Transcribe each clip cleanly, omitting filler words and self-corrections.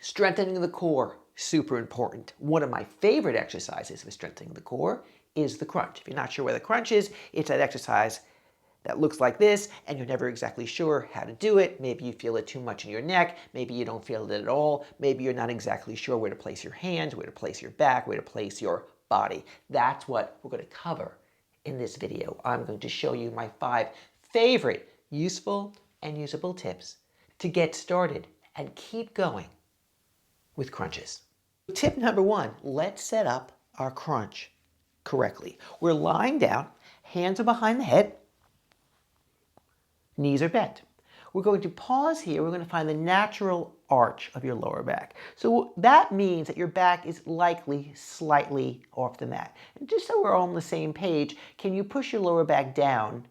Strengthening the core, super important. One of my favorite exercises for strengthening the core is the crunch. If you're not sure where the crunch is, it's that exercise that looks like this, and you're never exactly sure how to do it. Maybe you feel it too much in your neck. Maybe you don't feel it at all. Maybe you're not exactly sure where to place your hands, where to place your back, where to place your body. That's what we're going to cover in this video. I'm going to show you my 5 favorite useful and usable tips to get started and keep going with crunches. Tip number 1, let's set up our crunch correctly. We're lying down, hands are behind the head, knees are bent. We're going to pause here. We're going to find the natural arch of your lower back. So that means that your back is likely slightly off the mat. And just so we're all on the same page, can you push your lower back down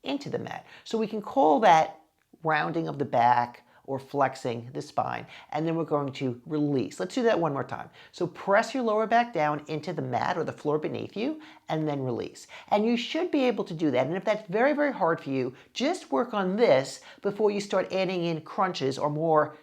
into the mat? So we can call that rounding of the back or flexing the spine, and then we're going to release. Let's do that one more time. So press your lower back down into the mat or the floor beneath you, and then release. And you should be able to do that. And if that's very, very hard for you, just work on this before you start adding in crunches or more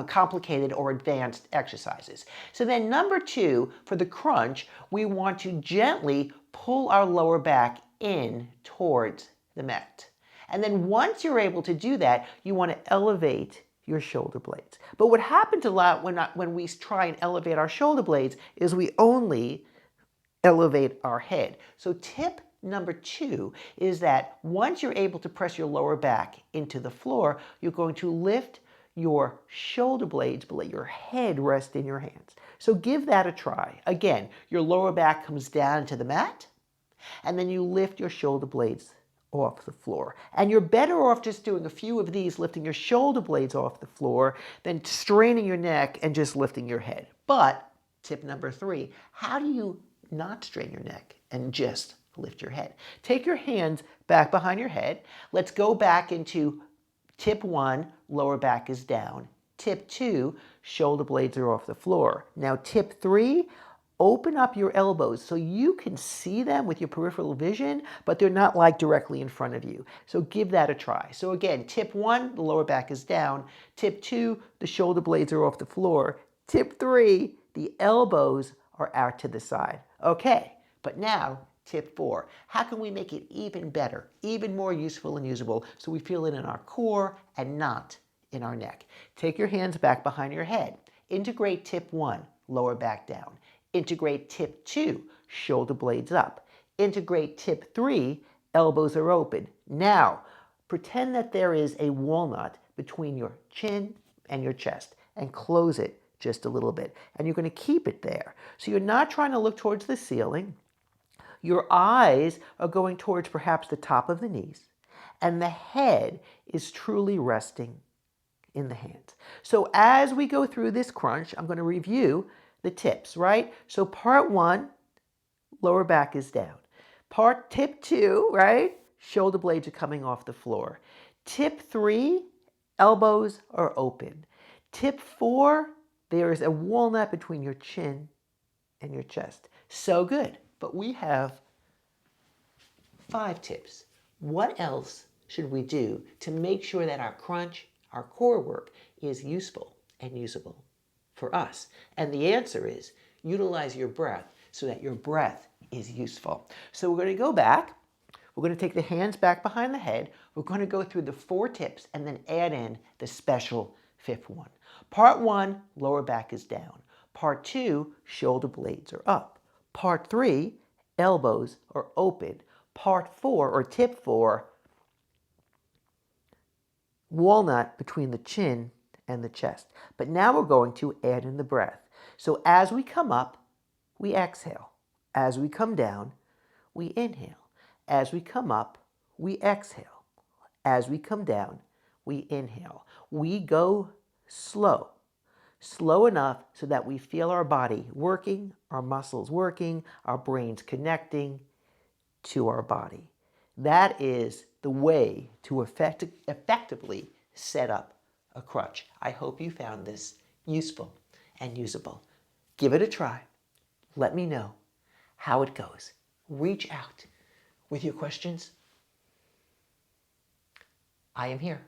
complicated or advanced exercises. So then number 2, for the crunch, we want to gently pull our lower back in towards the mat. And then once you're able to do that, you want to elevate your shoulder blades. But what happens a lot when we try and elevate our shoulder blades is we only elevate our head. So tip number 2 is that once you're able to press your lower back into the floor, you're going to lift your shoulder blades, but let your head rest in your hands. So give that a try. Again, your lower back comes down to the mat, and then you lift your shoulder blades off the floor. And you're better off just doing a few of these, lifting your shoulder blades off the floor, than straining your neck and just lifting your head. But tip number 3, how do you not strain your neck and just lift your head? Take your hands back behind your head. Let's go back into tip 1, lower back is down. Tip 2, shoulder blades are off the floor. Now tip 3, open up your elbows so you can see them with your peripheral vision, but they're not like directly in front of you. So give that a try. So again, tip 1, the lower back is down. Tip 2, the shoulder blades are off the floor. Tip 3, the elbows are out to the side. Okay, but now tip 4, how can we make it even better, even more useful and usable so we feel it in our core and not in our neck? Take your hands back behind your head. Integrate tip 1, lower back down. Integrate tip 2, shoulder blades up. Integrate tip 3, elbows are open. Now, pretend that there is a walnut between your chin and your chest and close it just a little bit. And you're going to keep it there. So you're not trying to look towards the ceiling. Your eyes are going towards perhaps the top of the knees. And the head is truly resting in the hands. So as we go through this crunch, I'm going to review the tips, right? So part 1, lower back is down. Tip 2, right? Shoulder blades are coming off the floor. Tip 3, elbows are open. Tip 4, there is a walnut between your chin and your chest. So good. But we have 5 tips. What else should we do to make sure that our crunch, our core work, is useful and usable for us? And the answer is utilize your breath so that your breath is useful. So we're going to go back. We're going to take the hands back behind the head. We're going to go through the 4 tips and then add in the special 5th one. Part 1, lower back is down. Part 2, shoulder blades are up. Part 3, elbows are open. Part 4, or tip 4, walnut between the chin and the chest. But now we're going to add in the breath. So as we come up, we exhale. As we come down, we inhale. As we come up, we exhale. As we come down, we inhale. We go slow. Slow enough so that we feel our body working, our muscles working, our brains connecting to our body. That is the way to effectively set up a crunch. I hope you found this useful and usable. Give it a try. Let me know how it goes. Reach out with your questions. I am here.